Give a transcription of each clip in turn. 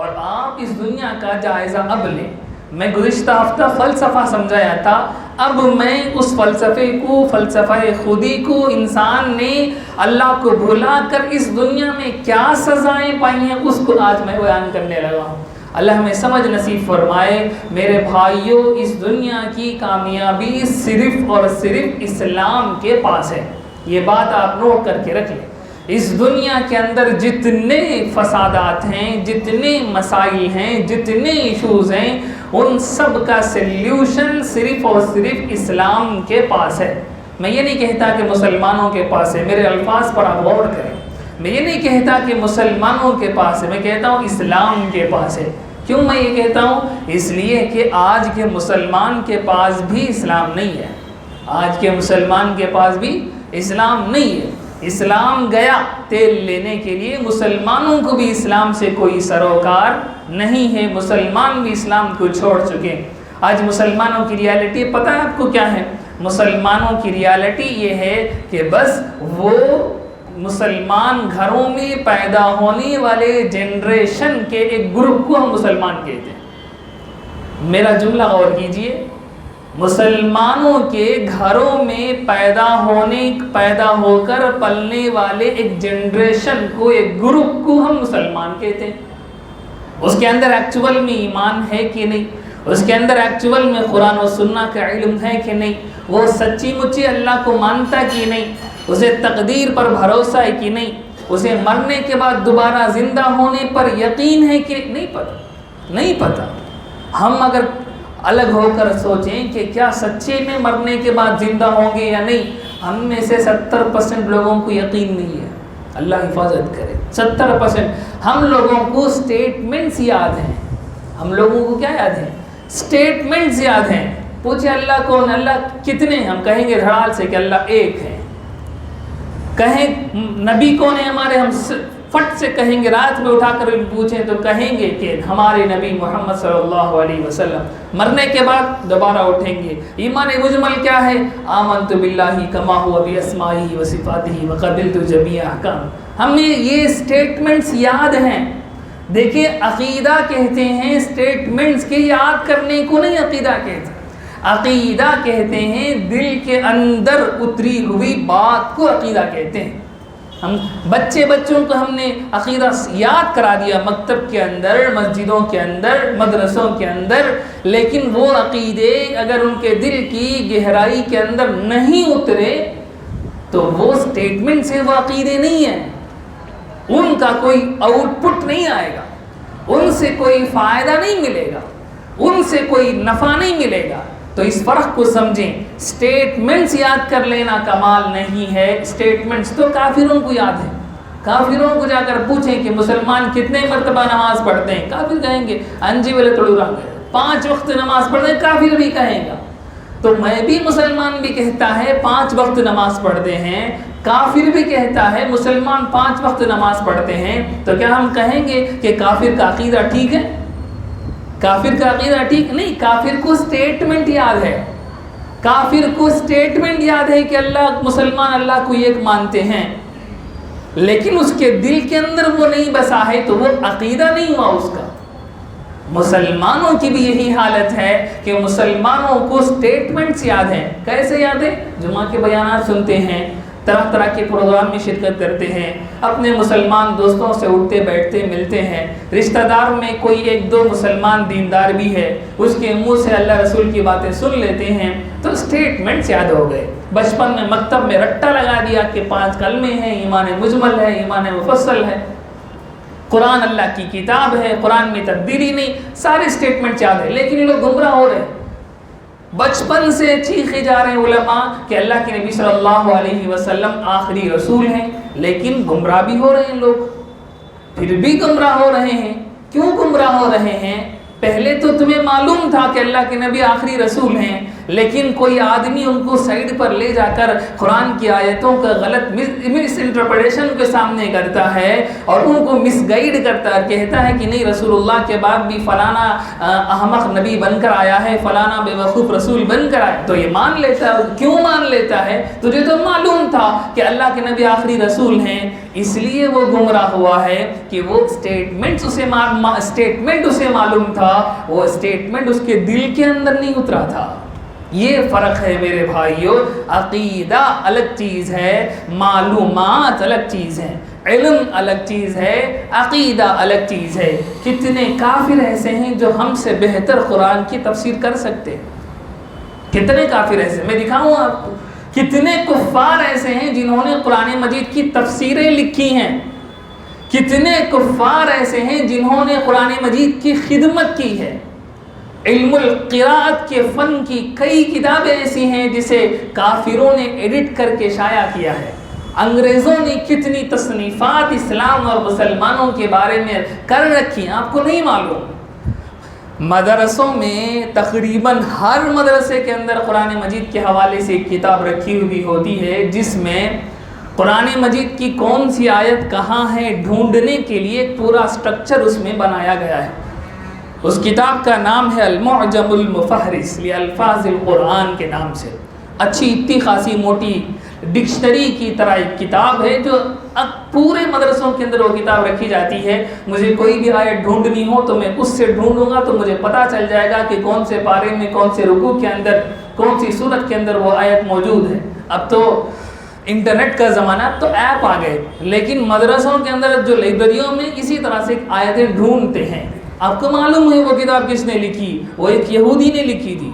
اور آپ اس دنیا کا جائزہ اب لیں. میں گزشتہ ہفتہ فلسفہ سمجھایا تھا، اب میں اس فلسفے کو، فلسفہ خودی کو، انسان نے اللہ کو بھلا کر اس دنیا میں کیا سزائیں پائی ہیں اس کو آج میں بیان کرنے لگا ہوں. اللہ ہمیں سمجھ نصیب فرمائے. میرے بھائیوں، اس دنیا کی کامیابی صرف اور صرف اسلام کے پاس ہے. یہ بات آپ نوٹ کر کے رکھ لیں. اس دنیا کے اندر جتنے فسادات ہیں، جتنے مسائل ہیں، جتنے ایشوز ہیں، ان سب کا سلیوشن صرف اور صرف اسلام کے پاس ہے. میں یہ نہیں کہتا کہ مسلمانوں کے پاس ہے، میرے الفاظ پر آپ غور کریں. میں یہ نہیں کہتا کہ مسلمانوں کے پاس ہے، میں کہتا ہوں اسلام کے پاس ہے. کیوں میں یہ کہتا ہوں؟ اس لیے کہ آج کے مسلمان کے پاس بھی اسلام نہیں ہے. آج کے مسلمان کے پاس بھی اسلام نہیں ہے. اسلام گیا تیل لینے کے لیے، مسلمانوں کو بھی اسلام سے کوئی سروکار نہیں ہے. مسلمان بھی اسلام کو چھوڑ چکے. آج مسلمانوں کی ریالٹی پتہ ہے آپ کو کیا ہے؟ مسلمانوں کی ریالٹی یہ ہے کہ بس وہ مسلمان گھروں میں پیدا ہونے والے جنریشن کے ایک گروپ کو ہم مسلمان کہتے ہیں. میرا جملہ غور کیجئے، مسلمانوں کے گھروں میں پیدا ہو کر پلنے والے ایک جنریشن کو، ایک گروپ کو ہم مسلمان کہتے ہیں. اس کے اندر ایکچول میں ایمان ہے کہ نہیں؟ اس کے اندر ایکچول میں قرآن و سنت کا علم ہے کہ نہیں؟ وہ سچی مچی اللہ کو مانتا کہ نہیں؟ اسے تقدیر پر بھروسہ ہے کہ نہیں؟ اسے مرنے کے بعد دوبارہ زندہ ہونے پر یقین ہے کہ نہیں؟ نہیں پتہ. ہم اگر الگ ہو کر سوچیں کہ کیا سچے میں مرنے کے بعد زندہ ہوں گے یا نہیں، ہم میں سے 70% لوگوں کو یقین نہیں ہے. اللہ حفاظت کرے. 70% ہم لوگوں کو سٹیٹمنٹس یاد ہیں. ہم لوگوں کو کیا یاد ہے؟ سٹیٹمنٹس یاد ہیں. پوچھے اللہ کون، اللہ کتنے، ہم کہیں گے دھڑال سے کہ اللہ ایک ہے. کہیں نبی کون ہے ہمارے، ہم فٹ سے کہیں گے. رات میں اٹھا کر پوچھیں تو کہیں گے کہ ہمارے نبی محمد صلی اللہ علیہ وسلم. مرنے کے بعد دوبارہ اٹھیں گے. ایمان مجمل کیا ہے؟ آمنت باللہ کما ہوا باسمائہ وصفاتہ وقبلت جمیع احکام. ہمیں یہ سٹیٹمنٹس یاد ہیں. دیکھیں عقیدہ کہتے ہیں سٹیٹمنٹس کے یاد کرنے کو نہیں عقیدہ کہتے. عقیدہ کہتے ہیں دل کے اندر اتری ہوئی بات کو عقیدہ کہتے ہیں. ہم بچوں کو ہم نے عقیدہ یاد کرا دیا مکتب کے اندر، مسجدوں کے اندر، مدرسوں کے اندر، لیکن وہ عقیدے اگر ان کے دل کی گہرائی کے اندر نہیں اترے تو وہ سٹیٹمنٹ سے وہ عقیدے نہیں ہیں. ان کا کوئی آؤٹ پٹ نہیں آئے گا، ان سے کوئی فائدہ نہیں ملے گا، ان سے کوئی نفع نہیں ملے گا. تو اس فرق کو سمجھیں. سٹیٹمنٹس یاد کر لینا کمال نہیں ہے. سٹیٹمنٹس تو کافروں کو یاد ہے. کافروں کو جا کر پوچھیں کہ مسلمان کتنے مرتبہ نماز پڑھتے ہیں، کافر کہیں گے انجی والے توڑو رنگ ہے. 5 وقت نماز پڑھتے ہیں، کافر بھی کہیں گا. تو میں بھی مسلمان بھی کہتا ہے 5 وقت نماز پڑھتے ہیں، کافر بھی کہتا ہے مسلمان 5 وقت نماز پڑھتے ہیں. تو کیا ہم کہیں گے کہ کافر کا عقیدہ ٹھیک ہے؟ کافر کا عقیدہ ٹھیک نہیں. کافر کو سٹیٹمنٹ یاد ہے. کافر کو سٹیٹمنٹ یاد ہے کہ مسلمان اللہ کو ایک مانتے ہیں، لیکن اس کے دل کے اندر وہ نہیں بسا ہے تو وہ عقیدہ نہیں ہوا اس کا. مسلمانوں کی بھی یہی حالت ہے کہ مسلمانوں کو سٹیٹمنٹس یاد ہیں. کیسے یاد ہے؟ جمعہ کے بیانات سنتے ہیں، طرح طرح کے پروگرام میں شرکت کرتے ہیں، اپنے مسلمان دوستوں سے اٹھتے بیٹھتے ملتے ہیں. رشتہ دار میں کوئی 1-2 مسلمان دیندار بھی ہے، اس کے منہ سے اللہ رسول کی باتیں سن لیتے ہیں تو سٹیٹمنٹس یاد ہو گئے. بچپن میں مکتب میں رٹا لگا دیا کہ 5 کلمے ہیں، ایمان مجمل ہے، ایمان مفصل ہے، قرآن اللہ کی کتاب ہے، قرآن میں تبدیلی نہیں. سارے سٹیٹمنٹ یاد ہے، لیکن لوگ گمراہ ہو رہے ہیں. بچپن سے چیخے جا رہے ہیں علماء کہ اللہ کے نبی صلی اللہ علیہ وسلم آخری رسول ہیں، لیکن گمراہ بھی ہو رہے ہیں لوگ. پھر بھی گمراہ ہو رہے ہیں. کیوں گمراہ ہو رہے ہیں؟ پہلے تو تمہیں معلوم تھا کہ اللہ کے نبی آخری رسول ہیں، لیکن کوئی آدمی ان کو سائڈ پر لے جا کر قرآن کی آیتوں کا غلط مس انٹرپریشن کے سامنے کرتا ہے اور ان کو مس گائیڈ کرتا ہے. کہتا ہے کہ نہیں، رسول اللہ کے بعد بھی فلانا احمق نبی بن کر آیا ہے، فلانا بے وقوف رسول بن کر آیا. تو یہ مان لیتا ہے. کیوں مان لیتا ہے؟ تجھے تو معلوم تھا کہ اللہ کے نبی آخری رسول ہیں. اس لیے وہ گمراہ ہوا ہے کہ وہ اسٹیٹمنٹ اسے معلوم تھا، وہ اسٹیٹمنٹ اس کے دل کے اندر نہیں اترا تھا۔ یہ فرق ہے میرے بھائیوں، عقیدہ الگ چیز ہے، معلومات الگ چیز ہے، علم الگ چیز ہے، عقیدہ الگ چیز ہے۔ کتنے کافر ایسے ہیں جو ہم سے بہتر قرآن کی تفسیر کر سکتے ہیں، کتنے کافر ایسے، میں دکھاؤں آپ کو، کتنے کفار ایسے ہیں جنہوں نے قرآن مجید کی تفسیریں لکھی ہیں، کتنے کفار ایسے ہیں جنہوں نے قرآن مجید کی خدمت کی ہے۔ علم القراءت کے فن کی کئی کتابیں ایسی ہیں جسے کافروں نے ایڈٹ کر کے شائع کیا ہے۔ انگریزوں نے کتنی تصنیفات اسلام اور مسلمانوں کے بارے میں کر رکھی ہیں، آپ کو نہیں معلوم۔ مدرسوں میں تقریباً ہر مدرسے کے اندر قرآن مجید کے حوالے سے ایک کتاب رکھی ہوئی ہوتی ہے جس میں قرآن مجید کی کون سی آیت کہاں ہے ڈھونڈنے کے لیے ایک پورا سٹرکچر اس میں بنایا گیا ہے۔ اس کتاب کا نام ہے المعجم المفہرس لالفاظ القرآن کے نام سے۔ اچھی اتنی خاصی موٹی ڈکشنری کی طرح ایک کتاب ہے جو اب پورے مدرسوں کے اندر وہ کتاب رکھی جاتی ہے۔ مجھے کوئی بھی آیت ڈھونڈنی ہو تو میں اس سے ڈھونڈوں گا تو مجھے پتہ چل جائے گا کہ کون سے پارے میں، کون سے رکوع کے اندر، کون سی سورت کے اندر وہ آیت موجود ہے۔ اب تو انٹرنیٹ کا زمانہ، اب تو ایپ آ گئے، لیکن مدرسوں کے اندر جو لائبریریوں میں اسی طرح سے آیتیں ڈھونڈتے ہیں۔ آپ کو معلوم ہے وہ کتاب کس نے لکھی؟ وہ ایک یہودی نے لکھی تھی،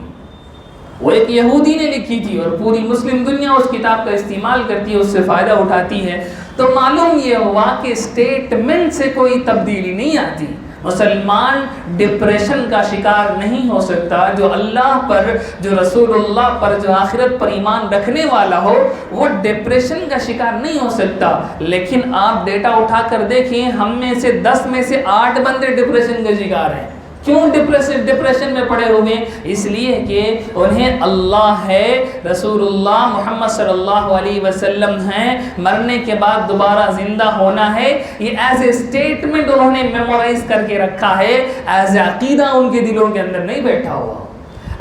وہ ایک یہودی نے لکھی تھی، اور پوری مسلم دنیا اس کتاب کا استعمال کرتی ہے، اس سے فائدہ اٹھاتی ہے۔ تو معلوم یہ ہوا کہ اسٹیٹمنٹ سے کوئی تبدیلی نہیں آتی۔ مسلمان ڈپریشن کا شکار نہیں ہو سکتا۔ جو اللہ پر، جو رسول اللہ پر، جو آخرت پر ایمان رکھنے والا ہو وہ ڈپریشن کا شکار نہیں ہو سکتا۔ لیکن آپ ڈیٹا اٹھا کر دیکھیں، ہم میں سے 10 میں سے 8 بندے ڈپریشن کے شکار ہیں۔ کیوں ڈپریشن میں پڑے ہوئے ہیں؟ اس لیے کہ انہیں اللہ ہے، رسول اللہ محمد صلی اللہ علیہ وسلم ہیں، مرنے کے بعد دوبارہ زندہ ہونا ہے، یہ ایز اے اسٹیٹمنٹ انہوں نے میمورائز کر کے رکھا ہے، ایز اے عقیدہ ان کے دلوں کے اندر نہیں بیٹھا ہوا،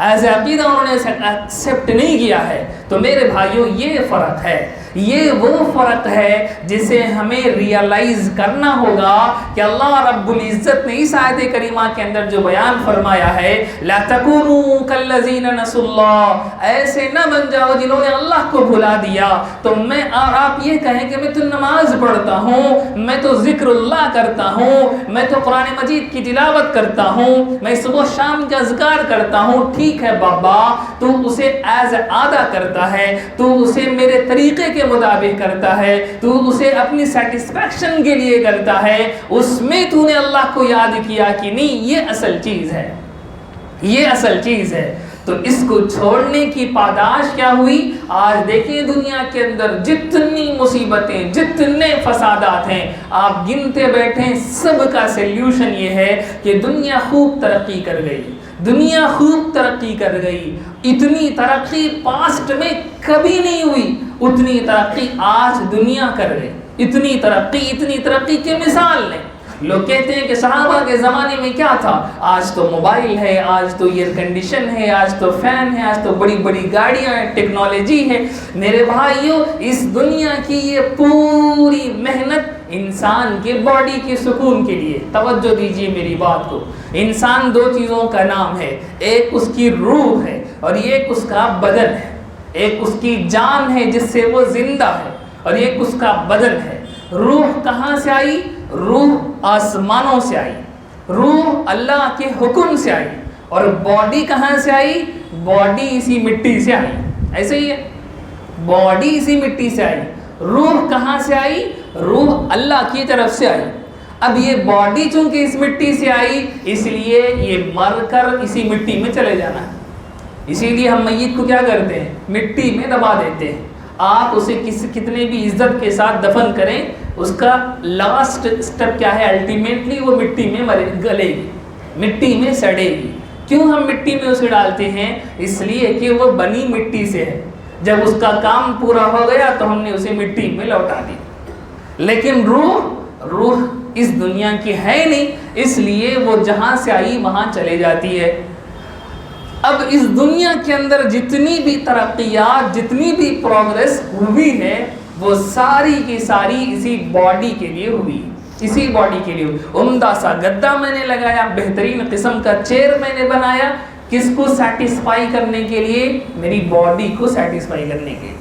ایز اے عقیدہ انہوں نے ایکسیپٹ نہیں کیا ہے۔ تو میرے بھائیوں یہ فرق ہے، یہ وہ فرق ہے جسے ہمیں ریئلائز کرنا ہوگا کہ اللہ رب العزت نے اس آیت کریمہ کے اندر جو بیان فرمایا ہے، لا تکونوا کالذین نسوا اللہ، ایسے نہ بن جاؤ جنہوں نے اللہ کو بھلا دیا۔ تو میں اور آپ یہ کہیں کہ میں تو نماز پڑھتا ہوں، میں تو ذکر اللہ کرتا ہوں، میں تو قرآن مجید کی تلاوت کرتا ہوں، میں صبح شام کا اذکار کرتا ہوں، ٹھیک ہے بابا، تو اسے ایز آدھا کرتا ہے، تو اسے میرے طریقے کے مطابق کرتا ہے، تو اسے اپنی سیٹسفیکشن کے لیے کرتا ہے، اس میں تو نے اللہ کو یاد کیا کہ نہیں؟ یہ اصل چیز ہے، یہ اصل چیز ہے۔ تو اس کو چھوڑنے کی پاداش کیا ہوئی؟ آج دیکھیں دنیا کے اندر جتنی مصیبتیں، جتنے فسادات ہیں، آپ گنتے بیٹھیں، سب کا سلیوشن یہ ہے کہ دنیا خوب ترقی کر گئی، دنیا خوب ترقی کر گئی۔ اتنی ترقی پاسٹ میں کبھی نہیں ہوئی، اتنی ترقی آج دنیا کر گئی۔ اتنی ترقی کی مثال نہیں۔ لوگ کہتے ہیں کہ صحابہ کے زمانے میں کیا تھا؟ آج تو موبائل ہے، آج تو ایئر کنڈیشن ہے، آج تو فین ہے، آج تو بڑی بڑی گاڑیاں ہیں، ٹیکنالوجی ہے۔ میرے بھائیوں، اس دنیا کی یہ پوری محنت انسان کے باڈی کے سکون کے لیے، توجہ دیجیے میری بات کو۔ انسان 2 چیزوں کا نام ہے، ایک اس کی روح ہے اور ایک اس کا بدن ہے۔ ایک اس کی جان ہے جس سے وہ زندہ ہے، اور ایک اس کا بدن ہے۔ روح کہاں سے آئی؟ روح آسمانوں سے آئی، روح اللہ کے حکم سے آئی، اور باڈی کہاں سے آئی؟ باڈی اسی مٹی سے آئی۔ ایسے ہی ہے، باڈی اسی مٹی سے آئی۔ روح کہاں سے آئی؟ روح اللہ کی طرف سے آئی۔ اب یہ باڈی چونکہ اس مٹی سے آئی، اس لیے یہ مر کر اسی مٹی میں چلے جانا ہے۔ اسی لیے ہم میت کو کیا کرتے ہیں؟ مٹی میں دبا دیتے ہیں۔ آپ اسے کتنے بھی عزت کے ساتھ دفن کریں، اس کا لاسٹ سٹیپ کیا ہے؟ الٹیمیٹلی وہ مٹی میں گلے گی، مٹی میں سڑے گی۔ کیوں ہم مٹی میں اسے ڈالتے ہیں؟ اس لیے کہ وہ بنی مٹی سے ہے، جب اس کا کام پورا ہو گیا تو ہم نے اسے مٹی میں لوٹا دی۔ لیکن روح اس دنیا کی ہے نہیں، اس لیے وہ جہاں سے آئی وہاں چلے جاتی ہے۔ اب اس دنیا کے اندر جتنی بھی ترقیات، جتنی بھی پروگریس ہوئی ہے، وہ ساری کی ساری اسی باڈی کے لیے ہوئی، اسی باڈی کے لیے. عمدہ سا گدا میں نے لگایا، بہترین قسم کا چیئر میں نے بنایا، کس کو سیٹسفائی کرنے کے لیے؟ میری باڈی کو سیٹسفائی کرنے کے لیے.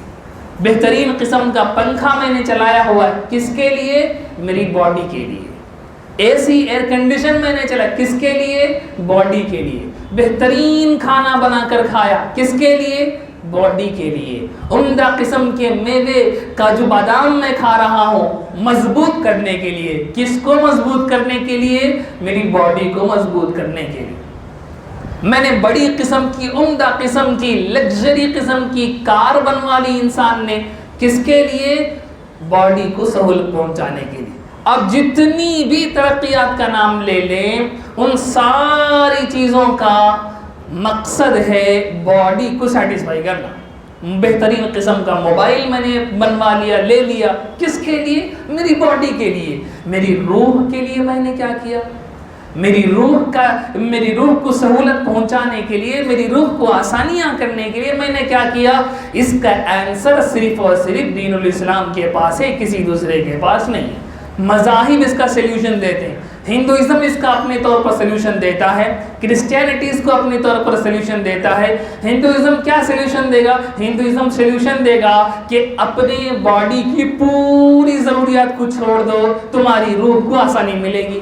بہترین قسم کا پنکھا میں نے چلایا ہوا ہے، کس کے لیے؟ میری باڈی کے لیے. اے سی ایئر کنڈیشن میں نے چلایا، کس کے لیے؟ باڈی کے لیے. بہترین کھانا بنا کر کھایا، کس کے لیے؟ باڈی کے لیے. عمدہ قسم کے میوے کاجو بادام میں کھا رہا ہوں مضبوط کرنے کے لیے. کس کو مضبوط کرنے کے لیے؟ میری باڈی کو مضبوط کرنے کے لیے. میں نے بڑی قسم کی، عمدہ قسم کی، لگژری قسم کی کار بنوا لی انسان نے، کس کے لیے؟ باڈی کو سہولت پہنچانے کے لیے. اب جتنی بھی ترقیات کا نام لے لیں، ان ساری چیزوں کا مقصد ہے باڈی کو سیٹسفائی کرنا. بہترین قسم کا موبائل میں نے بنوا لیا، لے لیا، کس کے لیے؟ میری باڈی کے لیے. میری روح کے لیے میں نے کیا کیا؟ میری روح کو سہولت پہنچانے کے لیے، میری روح کو آسانیاں کرنے کے لیے میں نے کیا کیا؟ اس کا آنسر صرف اور صرف دین الاسلام کے پاس ہے، کسی دوسرے کے پاس نہیں ہے. مذاہب اس کا سلیوشن دیتے ہیں. ہندوازم اس کا اپنے طور پر سلیوشن دیتا ہے، کرسچینٹی اس کو اپنے طور پر سلیوشن دیتا ہے. ہندوازم کیا سلیوشن دے گا؟ ہندوازم سلیوشن دے گا کہ اپنے باڈی کی پوری ضروریات کو چھوڑ دو، تمہاری روح کو آسانی ملے گی.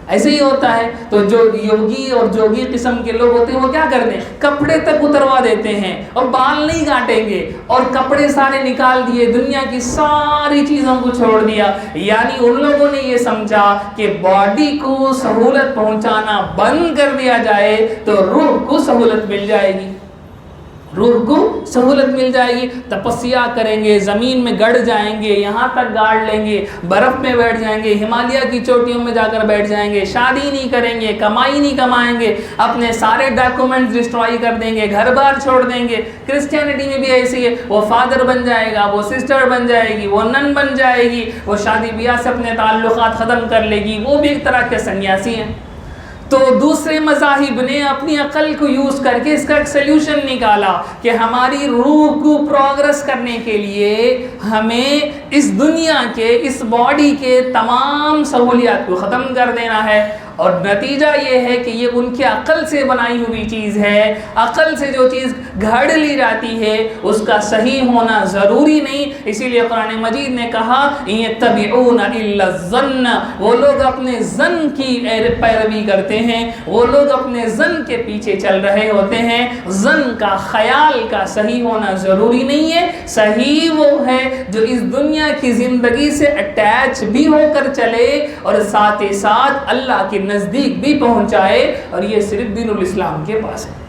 ایسے ہی ہوتا ہے. تو جو یوگی اور جوگی قسم کے لوگ ہوتے ہیں وہ کیا کرتے ہیں؟ کپڑے تک اتروا دیتے ہیں اور بال نہیں کاٹیں گے، اور کپڑے سارے نکال دیے، دنیا کی ساری چیزوں کو چھوڑ دیا. یعنی ان لوگوں نے یہ سمجھا کہ باڈی کو سہولت پہنچانا بند کر دیا جائے تو روح کو سہولت مل جائے گی، روح کو سہولت مل جائے گی. تپسیا کریں گے، زمین میں گڑ جائیں گے، یہاں تک گاڑ لیں گے، برف میں بیٹھ جائیں گے، ہمالیہ کی چوٹیوں میں جا کر بیٹھ جائیں گے، شادی نہیں کریں گے، کمائی نہیں کمائیں گے، اپنے سارے ڈاکومنٹس ڈسٹرائی کر دیں گے، گھر بار چھوڑ دیں گے. کرسچینٹی میں بھی ایسی ہے، وہ فادر بن جائے گا، وہ سسٹر بن جائے گی، وہ نن بن جائے گی، وہ شادی بیاہ سے اپنے تعلقات ختم کر لے گی، وہ بھی ایک طرح کے سنیاسی ہیں. تو دوسرے مذاہب نے اپنی عقل کو یوز کر کے اس کا ایک سلیوشن نکالا کہ ہماری روح کو پروگرس کرنے کے لیے ہمیں اس دنیا کے، اس باڈی کے تمام سہولیات کو ختم کر دینا ہے. اور نتیجہ یہ ہے کہ یہ ان کی عقل سے بنائی ہوئی چیز ہے. عقل سے جو چیز گھڑ لی جاتی ہے اس کا صحیح ہونا ضروری نہیں. اسی لیے قرآن مجید نے کہا یتبعون الا الظن، وہ لوگ اپنے ظن کی پیروی کرتے ہیں، وہ لوگ اپنے ظن کے پیچھے چل رہے ہوتے ہیں. ظن کا، خیال کا صحیح ہونا ضروری نہیں ہے. صحیح وہ ہے جو اس دنیا کی زندگی سے اٹیچ بھی ہو کر چلے اور ساتھ ہی ساتھ اللہ کی نزدیک بھی پہنچائے. اور یہ صرف دین الاسلام کے پاس ہے،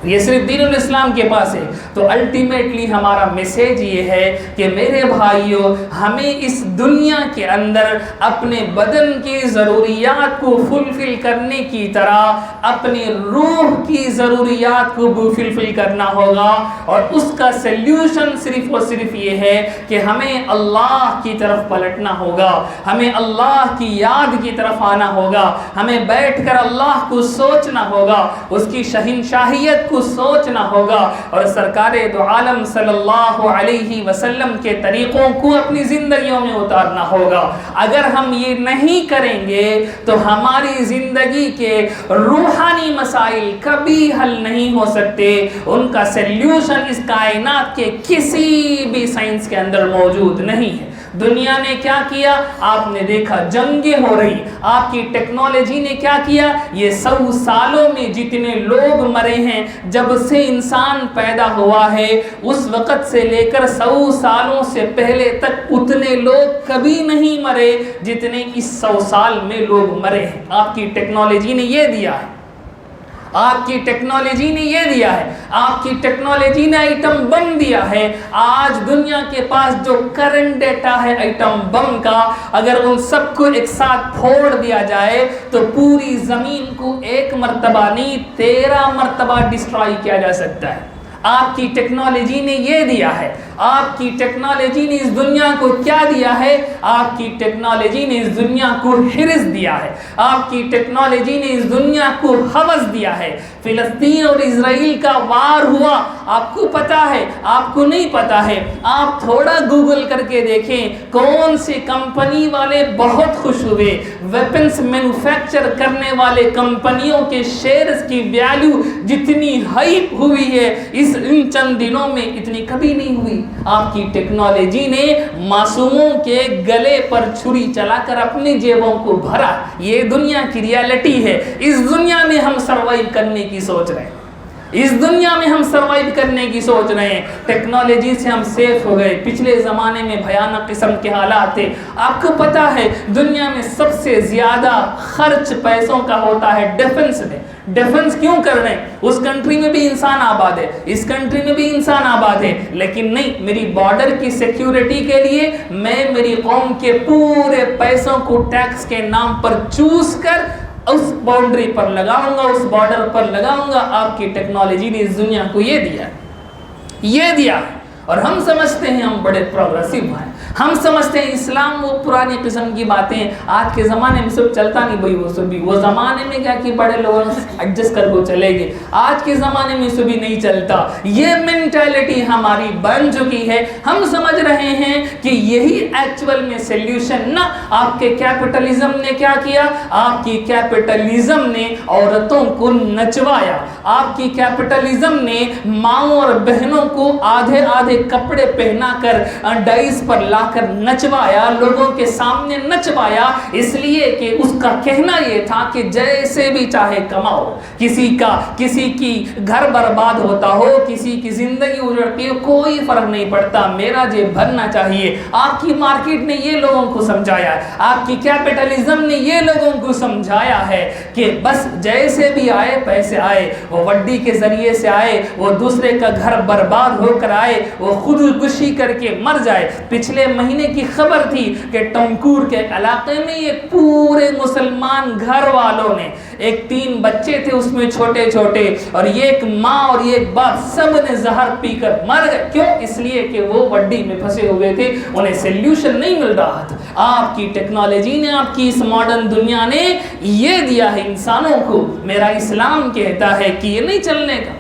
یہ صرف دین الاسلام کے پاس ہے. تو الٹیمیٹلی ہمارا میسیج یہ ہے کہ میرے بھائیوں، ہمیں اس دنیا کے اندر اپنے بدن کی ضروریات کو فلفل کرنے کی طرح اپنی روح کی ضروریات کو بھی فلفل کرنا ہوگا. اور اس کا سلیوشن صرف اور صرف یہ ہے کہ ہمیں اللہ کی طرف پلٹنا ہوگا، ہمیں اللہ کی یاد کی طرف آنا ہوگا، ہمیں بیٹھ کر اللہ کو سوچنا ہوگا، اس کی شہنشاہیت کو سوچنا ہوگا، اور سرکار دو عالم صلی اللہ علیہ وسلم کے طریقوں کو اپنی زندگیوں میں اتارنا ہوگا. اگر ہم یہ نہیں کریں گے تو ہماری زندگی کے روحانی مسائل کبھی حل نہیں ہو سکتے. ان کا سلیوشن اس کائنات کے کسی بھی سائنس کے اندر موجود نہیں ہے. دنیا نے کیا کیا؟ آپ نے دیکھا جنگیں ہو رہی. آپ کی ٹیکنالوجی نے کیا کیا؟ یہ 100 سالوں میں جتنے لوگ مرے ہیں، جب سے انسان پیدا ہوا ہے اس وقت سے لے کر 100 سالوں سے پہلے تک اتنے لوگ کبھی نہیں مرے جتنے اس 100 سال میں لوگ مرے ہیں. آپ کی ٹیکنالوجی نے یہ دیا ہے، آپ کی ٹیکنالوجی نے یہ دیا ہے، آپ کی ٹیکنالوجی نے ایٹم بم دیا ہے. آج دنیا کے پاس جو کرنٹ ڈیٹا ہے ایٹم بم کا، اگر ان سب کو ایک ساتھ پھوڑ دیا جائے تو پوری زمین کو ایک مرتبہ نہیں 13 مرتبہ ڈسٹرائی کیا جا سکتا ہے. آپ کی ٹیکنالوجی نے یہ دیا ہے. آپ کی ٹیکنالوجی نے اس دنیا کو کیا دیا ہے؟ آپ کی ٹیکنالوجی نے اس دنیا کو حرص دیا ہے. آپ کی ٹیکنالوجی نے اس دنیا کو ہوس دیا ہے. فلسطین اور اسرائیل کا وار ہوا، آپ کو پتا ہے؟ آپ کو نہیں پتا ہے؟ آپ تھوڑا گوگل کر کے دیکھیں کون سی کمپنی والے بہت خوش ہوئے. ویپنز مینوفیکچر کرنے والے کمپنیوں کے شیئرز کی ویلیو جتنی ہائپ ہوئی ہے ان چند دنوں میں اتنی کبھی نہیں ہوئی. آپ کی ٹیکنالوجی نے معصوموں کے گلے پر چھری چلا کر اپنی جیبوں کو بھرا. یہ دنیا کی ریالٹی ہے. اس دنیا میں ہم سروائیو کرنے کی سوچ رہے ہیں. اس دنیا میں ہم سروائیو کرنے کی سوچ رہے ہیں. ٹیکنالوجی سے ہم سیف ہو گئے. پچھلے زمانے میں بھیانک قسم کے حالات تھے. آپ کو پتا ہے دنیا میں سب سے زیادہ خرچ پیسوں کا ہوتا ہے ڈیفنس میں. ڈیفنس کیوں کر رہے ہیں؟ اس کنٹری میں بھی انسان آباد ہے, اس کنٹری میں بھی انسان آباد ہے, لیکن نہیں, میری بارڈر کی سیکیورٹی کے لیے میں میری قوم کے پورے پیسوں کو ٹیکس کے نام پر چوس کر اس باؤنڈری پر لگاؤں گا, اس بارڈر پر لگاؤں گا. آپ کی ٹیکنالوجی نے اس دنیا کو یہ دیا ہے, یہ دیا ہے. اور ہم سمجھتے ہیں ہم بڑے پروگریسو ہیں. ہم سمجھتے ہیں اسلام وہ پرانی قسم کی باتیں آج کے زمانے میں سب چلتا نہیں بھائی. وہ سب بھی وہ زمانے میں کیا کہ بڑے لوگوں سے ایڈجسٹ کر کو چلے گئے. آج کے زمانے میں سب بھی نہیں چلتا. یہ مینٹالٹی ہماری بن چکی ہے. ہم سمجھ رہے ہیں کہ یہی ایکچول میں سلیوشن. نہ, آپ کے کیپٹلزم نے کیا کیا؟ آپ کی کیپٹلزم نے عورتوں کو نچوایا. آپ کی کیپٹلزم نے ماؤں اور بہنوں کو آدھے آدھے کپڑے پہنا کر ڈائز پر لا کر نچوایا, لوگوں کے سامنے نچوایا, اس لیے کہ اس کا کہنا یہ تھا کہ جیسے بھی چاہے کماؤ. کسی کی گھر برباد ہوتا ہو, کسی کی زندگی اجڑتی ہو, کوئی فرق نہیں پڑتا, میرا جیب بھرنا چاہیے. آپ کی مارکیٹ نے یہ لوگوں کو سمجھایا, آپ کی کیپٹلزم نے یہ لوگوں کو سمجھایا ہے کہ بس جیسے بھی آئے پیسے آئے, وہ وڈی کے ذریعے سے آئے, وہ دوسرے کا گھر برباد ہو کر آئے, وہ خودکشی کر کے مر جائے. پچھلے مہینے کی خبر تھی کہ ٹنکور کے علاقے میں ایک پورے مسلمان گھر والوں نے, ایک 3 بچے تھے اس میں چھوٹے چھوٹے, اور یہ ایک ماں اور یہ ایک باپ, سب نے زہر پی کر مر گئے. کیوں؟ اس لیے کہ وہ وڈی میں پھنسے ہوئے تھے, انہیں سلیوشن نہیں مل رہا تھا. آپ کی ٹیکنالوجی نے, آپ کی اس ماڈرن دنیا نے یہ دیا ہے انسانوں کو. میرا اسلام کہتا ہے کہ یہ نہیں چلنے کا,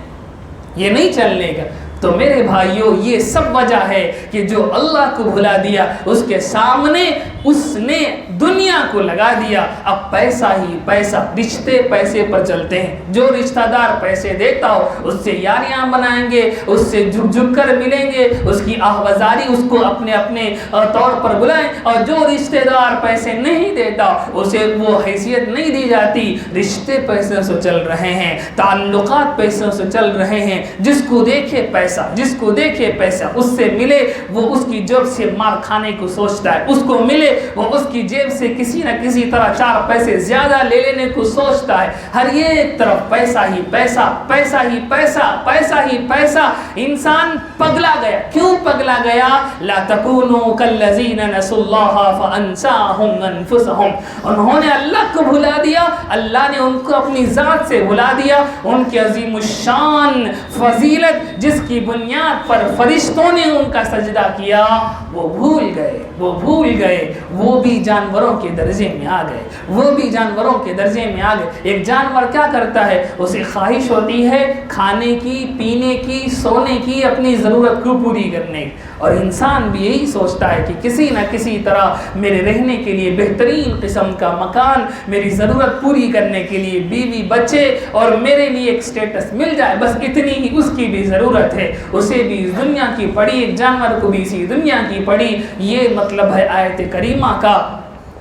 یہ نہیں چلنے کا. تو میرے بھائیوں, یہ سب وجہ ہے کہ جو اللہ کو بھلا دیا اس کے سامنے اس نے دنیا کو لگا دیا. اب پیسہ ہی پیسہ, رشتے پیسے پر چلتے ہیں. جو رشتہ دار پیسے دیتا ہو اس سے یاریاں بنائیں گے, اس سے جھک جھک کر ملیں گے, اس کی آہوازاری اس کو اپنے اپنے طور پر بلائیں. اور جو رشتہ دار پیسے نہیں دیتا اسے وہ حیثیت نہیں دی جاتی. رشتے پیسوں سے چل رہے ہیں, تعلقات پیسوں سے چل رہے ہیں. جس کو دیکھے پیسہ, جس کو دیکھے پیسہ, اس سے ملے وہ اس کی جیب سے مار کھانے کو سوچتا ہے, اس کو ملے وہ اس کی جیب سے کسی نہ کسی طرح 4 پیسے زیادہ لے لینے کو سوچتا ہے. ہر ایک طرف پیسہ ہی پیسہ, پیسہ ہی پیسہ, پیسہ ہی پیسہ. انسان پگلا گیا. کیوں پگلا گیا؟ لا تکونوا کالذین نسوا اللہ فانساہم انفسہم. انہوں نے اللہ کو بھلا دیا, اللہ نے ان کو اپنی ذات سے بھلا دیا. ان کی عظیم الشان فضیلت جس کی بنیاد پر فرشتوں نے ان کا سجدہ کیا, وہ بھول گئے, وہ بھول گئے. وہ بھی جانوروں کے درجے میں آ گئے, وہ بھی جانوروں کے درجے میں آ گئے. ایک جانور کیا کرتا ہے؟ اسے خواہش ہوتی ہے کھانے کی, پینے کی, سونے کی, اپنی ضرورت کو پوری کرنے کی. اور انسان بھی یہی سوچتا ہے کہ کسی نہ کسی طرح میرے رہنے کے لیے بہترین قسم کا مکان, میری ضرورت پوری کرنے کے لیے بیوی بچے, اور میرے لیے ایک سٹیٹس مل جائے, بس اتنی ہی اس کی بھی ضرورت ہے. اسے بھی اس دنیا کی پڑی, ایک جانور کو بھی اسی دنیا کی پڑی. یہ مطلب ہے آیت کریمہ کا.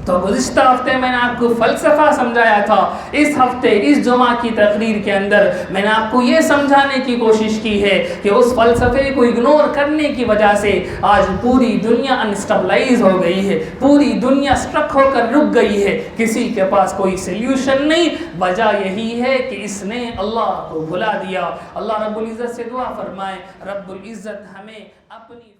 تو گزشتہ ہفتے میں نے آپ کو فلسفہ سمجھایا تھا. اس ہفتے اس جمعہ کی تقریر کے اندر میں نے آپ کو یہ سمجھانے کی کوشش کی ہے کہ اس فلسفے کو اگنور کرنے کی وجہ سے آج پوری دنیا انسٹیبلائز ہو گئی ہے, پوری دنیا سٹرک ہو کر رک گئی ہے. کسی کے پاس کوئی سلیوشن نہیں. وجہ یہی ہے کہ اس نے اللہ کو بھلا دیا. اللہ رب العزت سے دعا فرمائے, رب العزت ہمیں اپنی